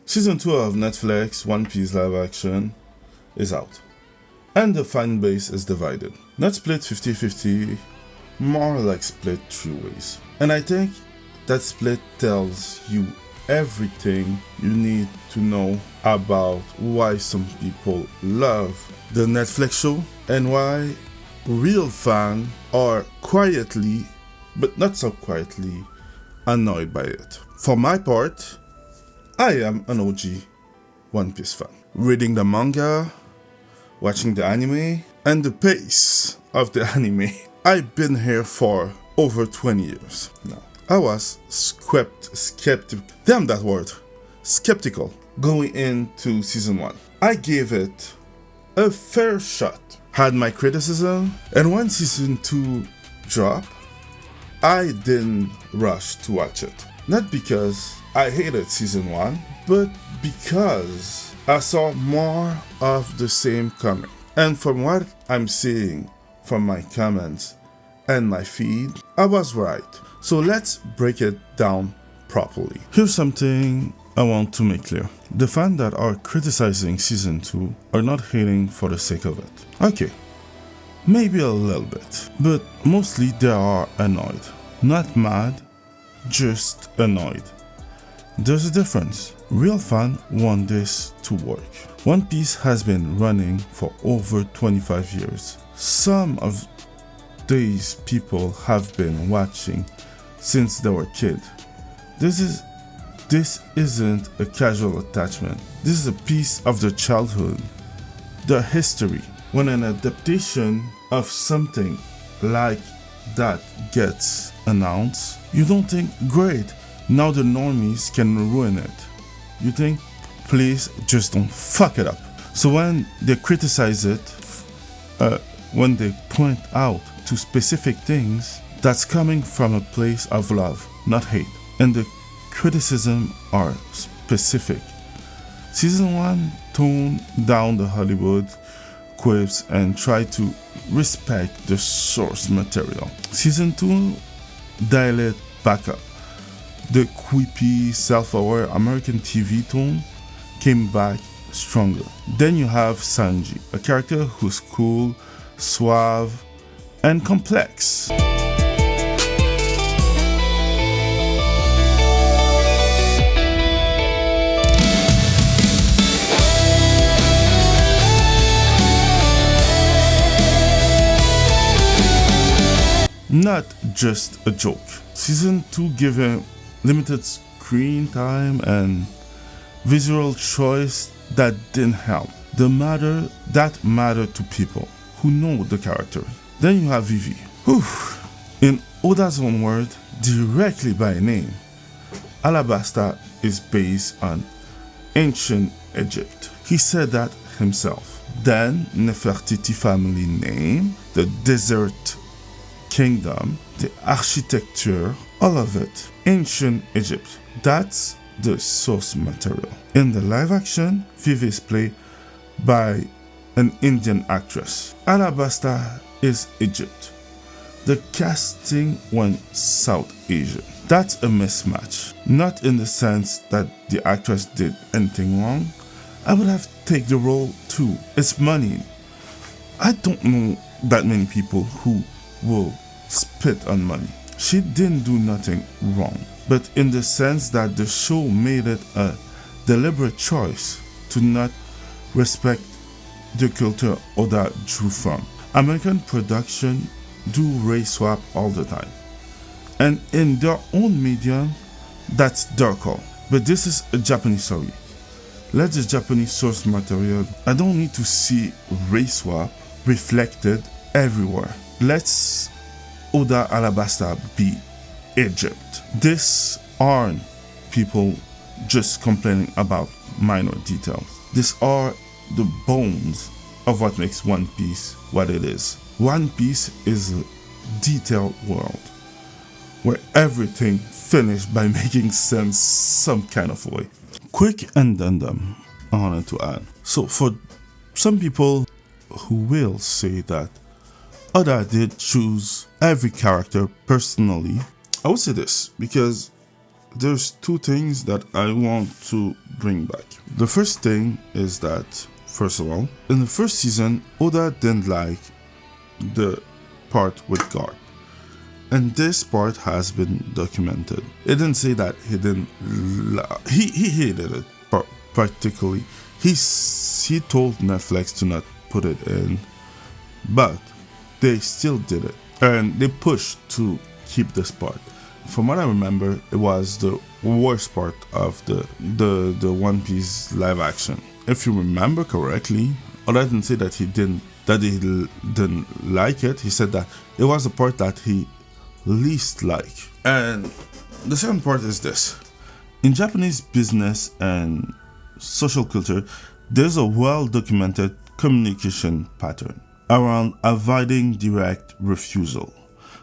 Season 2 of Netflix One Piece live action is out, and the fan base is divided. Not split 50-50, more like split 3 ways. And I think that split tells you everything you need to know about why some people love the Netflix show and why real fans are quietly, but not so quietly, annoyed by it. For my part, I am an OG One Piece fan. Reading the manga, watching the anime, and the pace of the anime. I've been here for over 20 years now. I was skeptical going into season 1. I gave it a fair shot, had my criticism, and when season 2 dropped, I didn't rush to watch it. Not because I hated season 1, but because I saw more of the same coming. And from what I'm seeing from my comments and my feed, I was right. So let's break it down properly. Here's something I want to make clear. The fans that are criticizing season 2 are not hating for the sake of it. Okay, maybe a little bit, but mostly they are annoyed. Not mad, just annoyed. There's a difference. Real fans want this to work. One Piece has been running for over 25 years. Some of these people have been watching since they were kids. This isn't a casual attachment. This is a piece of their childhood, their history. When an adaptation of something like that gets announced, you don't think, great, now the normies can ruin it. You think, please just don't fuck it up. So when they criticize it, when they point out to specific things, that's coming from a place of love, not hate. And the criticism are specific. Season 1 toned down the Hollywood quips and tried to respect the source material. Season 2 dialed it back up. The quippy, self-aware American TV tone came back stronger. Then you have Sanji, a character who's cool, suave, and complex. Not just a joke. Season 2 gave him limited screen time and visual choice that didn't help. That mattered to people who know the character. Then you have Vivi, who, in Oda's own word, directly by name, Alabasta is based on ancient Egypt. He said that himself. Then Nefertiti family name, the desert kingdom, the architecture, all of it, ancient Egypt. That's the source material. In the live action, Vivi is played by an Indian actress. Alabasta is Egypt. The casting went South Asian. That's a mismatch. Not in the sense that the actress did anything wrong. I would have taken the role too. It's money. I don't know that many people who will spit on money. She didn't do nothing wrong, but in the sense that the show made it a deliberate choice to not respect the culture Oda drew from. American production do race swap all the time, and in their own medium, that's their call. But this is a Japanese story. Let the Japanese source material. I don't need to see race swap reflected everywhere. Let's Oda Alabasta be Egypt. This aren't people just complaining about minor details. These are the bones of what makes One Piece what it is. One Piece is a detailed world where everything finished by making sense some kind of way. Quick addendum I wanted to add. So for some people who will say that Oda did choose every character personally, I would say this, because there's two things that I want to bring back. The first thing is that, first of all, in the first season, Oda didn't like the part with Garp. And this part has been documented. It didn't say that he didn't. He hated it practically. He told Netflix to not put it in, but they still did it, and they pushed to keep this part. From what I remember, it was the worst part of the One Piece live action. If you remember correctly, Oda didn't say that he didn't like it. He said that it was the part that he least like. And the second part is this. In Japanese business and social culture, there's a well-documented communication pattern around avoiding direct refusal.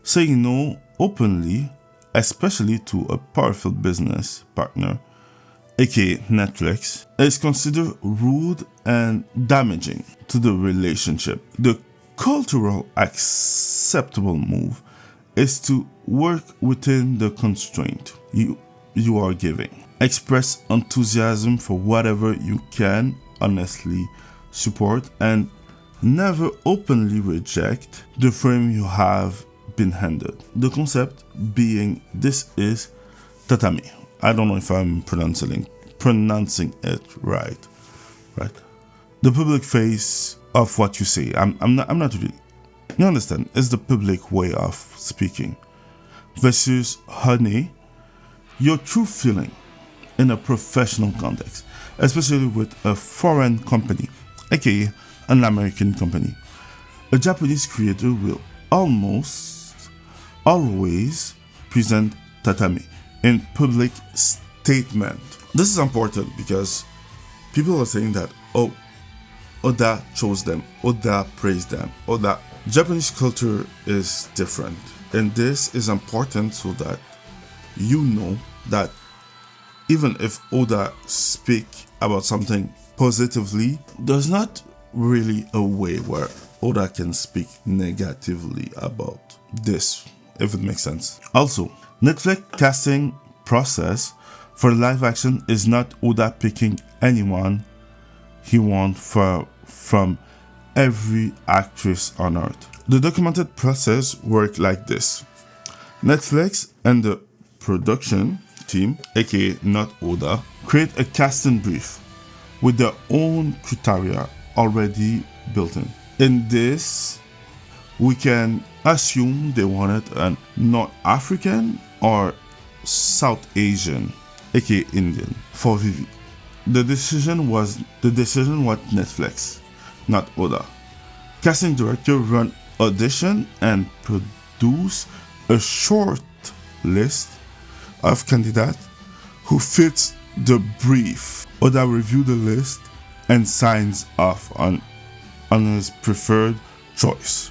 Saying no openly, especially to a powerful business partner, aka Netflix, is considered rude and damaging to the relationship. The cultural acceptable move is to work within the constraint you are giving. Express enthusiasm for whatever you can honestly support, and never openly reject the frame you have been handed. The concept being this is tatami. I don't know if I'm pronouncing it right. The public face of what you say. I'm not really. You understand? It's the public way of speaking. Versus honey, your true feeling in a professional context, especially with a foreign company, aka an American company. A Japanese creator will almost always present tatami in public statement. This is important because people are saying that, oh, Oda chose them, Oda praised them, Oda. Japanese culture is different, and this is important so that you know that even if Oda speak about something positively, there's not really a way where Oda can speak negatively about this, if it makes sense. Also, Netflix casting process for live action is not Oda picking anyone he wants from every actress on earth. The documented process worked like this. Netflix and the production team, aka not Oda, create a casting brief with their own criteria already built in. In this, we can assume they wanted a North African or South Asian, aka Indian, for Vivi. The decision was Netflix, not Oda. Casting director run audition and produce a short list of candidates who fits the brief. Oda review the list and signs off on his preferred choice.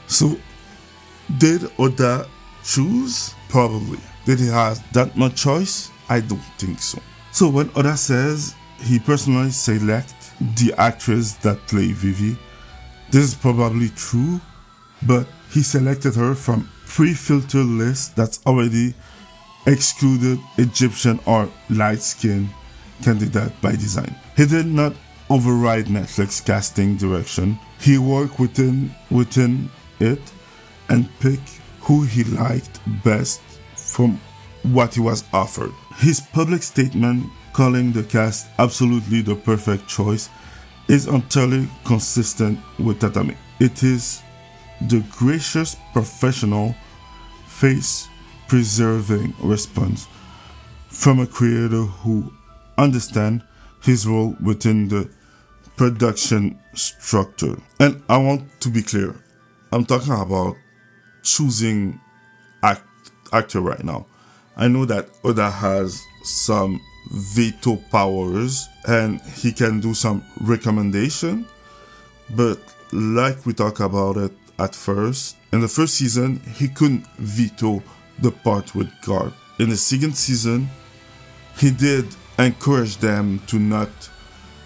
So, did Oda choose? Probably. Did he have that much choice? I don't think so. So when Oda says he personally select the actress that play Vivi, this is probably true, but he selected her from pre-filtered list that's already excluded Egyptian or light-skinned candidate by design. He did not override Netflix casting direction. He worked within it and picked who he liked best from what he was offered. His public statement calling the cast absolutely the perfect choice is entirely consistent with Tatami. It is the gracious, professional, face-preserving response from a creator who understands his role within the production structure. And I want to be clear, I'm talking about choosing actor right now. I know that Oda has some veto powers and he can do some recommendation, but like we talked about it at first, in the first season he couldn't veto the part with Garp. In the second season he did encourage them to not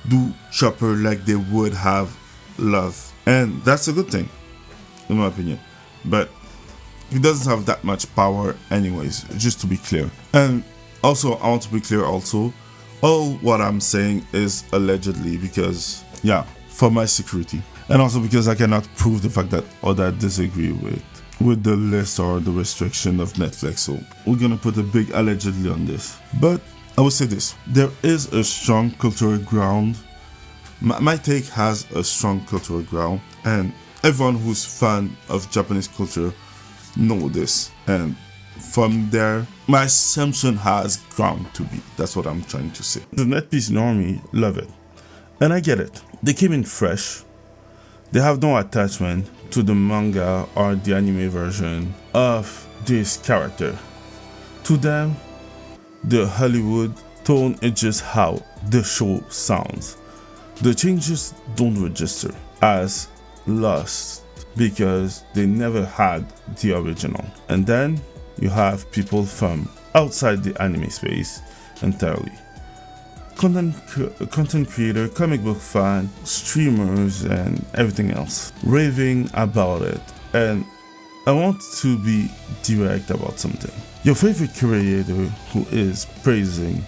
do Chopper like they would have loved, and that's a good thing in my opinion, but he doesn't have that much power anyways, just to be clear. And Also, I want to be clear also, all what I'm saying is allegedly because, yeah, for my security. And also because I cannot prove the fact that others disagree with the list or the restriction of Netflix. So we're gonna put a big allegedly on this. But I would say this, there is a strong cultural ground. My take has a strong cultural ground, and everyone who's fan of Japanese culture know this. And from there, my assumption has ground to be. That's what I'm trying to say. The NetPiece normie love it. And I get it. They came in fresh. They have no attachment to the manga or the anime version of this character. To them, the Hollywood tone is just how the show sounds. The changes don't register as lost because they never had the original. And then you have people from outside the anime space entirely. Content creator, comic book fan, streamers, and everything else raving about it. And I want to be direct about something. Your favorite creator who is praising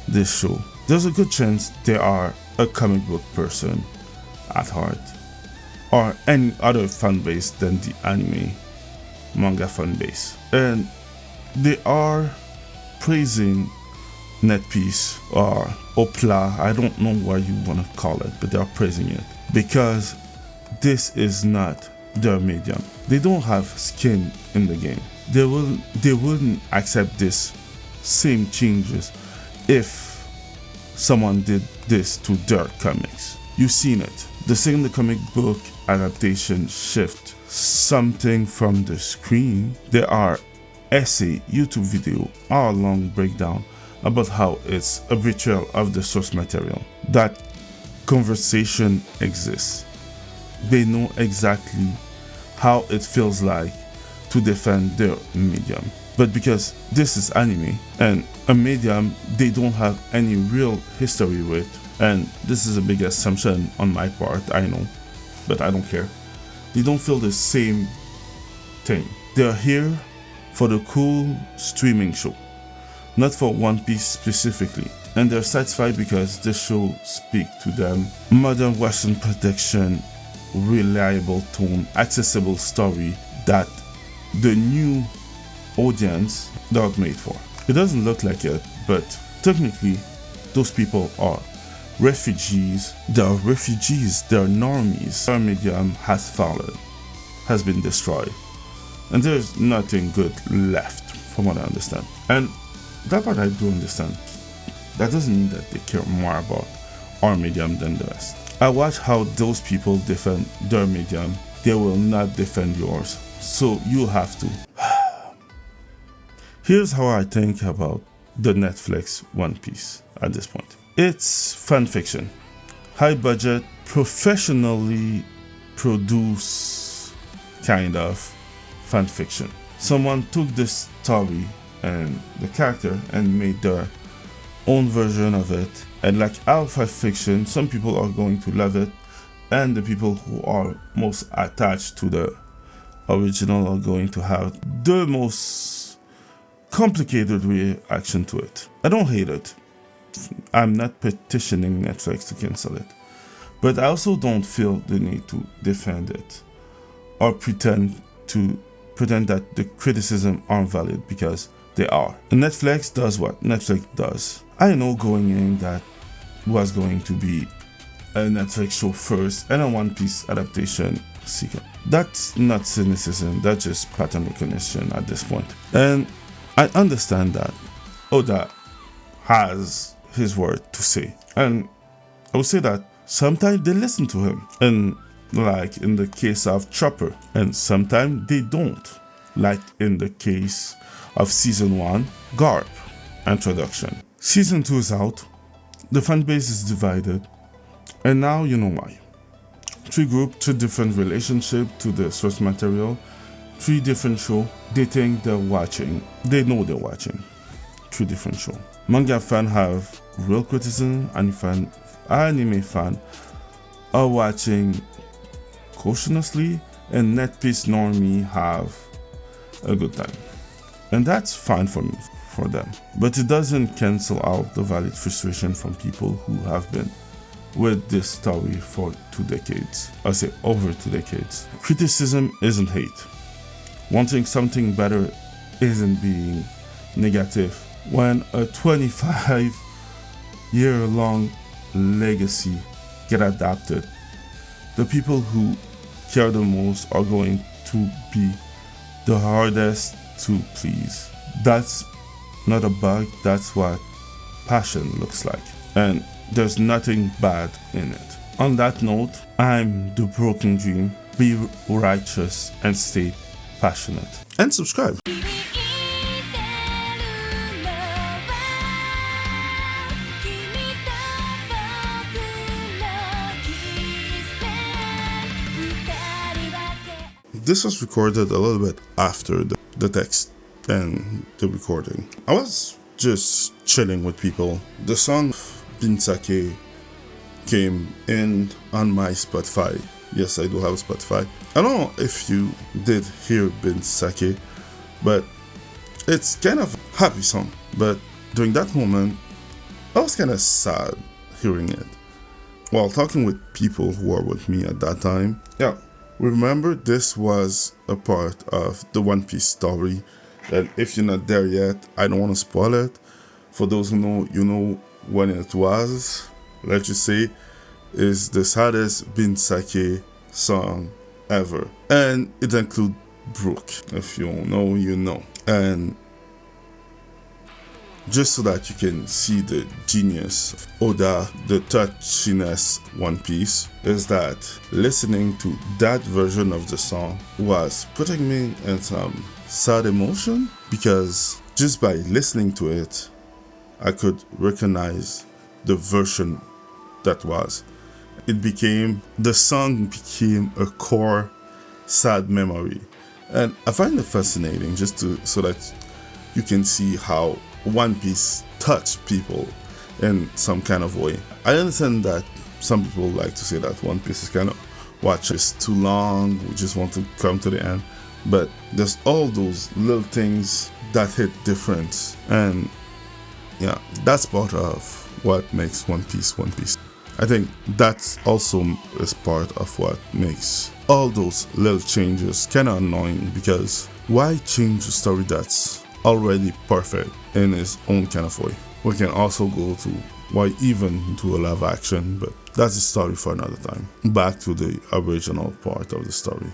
this show, there's a good chance they are a comic book person at heart, or any other fan base than the anime manga fan base. And they are praising NetPiece or Opla, I don't know what you want to call it, but they are praising it because this is not their medium. They don't have skin in the game. They wouldn't accept this same changes if someone did this to their comics. You've seen it. The second the comic book adaptation shift something from the screen, there are essay, YouTube video, hour-long breakdown about how it's a betrayal of the source material. That conversation exists. They know exactly how it feels like to defend their medium. But because this is anime and a medium they don't have any real history with, and this is a big assumption on my part, I know, but I don't care. They don't feel the same thing. They're here for the cool streaming show, not for One Piece specifically. And they're satisfied because the show speaks to them. Modern Western production, reliable tone, accessible story that the new audience not made for. It doesn't look like it, but technically those people are refugees. They are refugees, they are normies. Our medium has fallen, has been destroyed, and there's nothing good left from what I understand. And that part I do understand. That doesn't mean that they care more about our medium than the rest. I watch how those people defend their medium. They will not defend yours. So you have to. Here's how I think about the Netflix One Piece at this point. It's fan fiction. High budget, professionally produced kind of fan fiction. Someone took this story and the character and made their own version of it. And like alpha fiction, some people are going to love it, and the people who are most attached to the original are going to have the most complicated reaction to it. I don't hate it. I'm not petitioning Netflix to cancel it, but I also don't feel the need to defend it or pretend that the criticism aren't valid, because they are. And Netflix does what Netflix does. I know going in that was going to be a Netflix show first and a One Piece adaptation second. That's not cynicism, that's just pattern recognition at this point. And I understand that Oda has his word to say. And I would say that sometimes they listen to him, and like in the case of Chopper, and sometimes they don't, like in the case of Season 1, Garp introduction. Season 2 is out, the fan base is divided, and now you know why. 3 groups, 2 different relationships to the source material, 3 different shows. They think they're watching, they know they're watching 3 different shows. Manga fans have real criticism, anime fan are watching cautiously, and NetPiece normie have a good time. And that's fine for me. for them. But it doesn't cancel out the valid frustration from people who have been with this story for 2 decades. I say over 2 decades. Criticism isn't hate. Wanting something better isn't being negative. When a 25-year-long legacy get adapted, the people who care the most are going to be the hardest to please. That's not a bug, that's what passion looks like. And there's nothing bad in it. On that note, I'm the broken dream. Be righteous and stay passionate. And subscribe. This was recorded a little bit after the text and the recording. I was just chilling with people. The song Bin Sake came in on my Spotify. Yes, I do have a Spotify. I don't know if you did hear Bin Sake, but it's kind of a happy song. But during that moment, I was kind of sad hearing it. While talking with people who were with me at that time, remember this was a part of the One Piece story. And if you're not there yet, I don't want to spoil it. For those who know, you know when it was. Let's just say is the saddest Bin Sake song ever. And it includes Brook. If you don't know, you know. And just so that you can see the genius of Oda, the touchiness One Piece, is that listening to that version of the song was putting me in some sad emotion, because just by listening to it, I could recognize the version that was. The song became a core sad memory. And I find it fascinating so that you can see how One Piece touched people in some kind of way. I understand that some people like to say that One Piece is kind of it's too long, we just want to come to the end. But there's all those little things that hit different. And that's part of what makes One Piece One Piece. I think that's also is part of what makes all those little changes kind of annoying, because why change a story that's already perfect in its own kind of way? We can also go to why even do a live action, but that's a story for another time. Back to the original part of the story.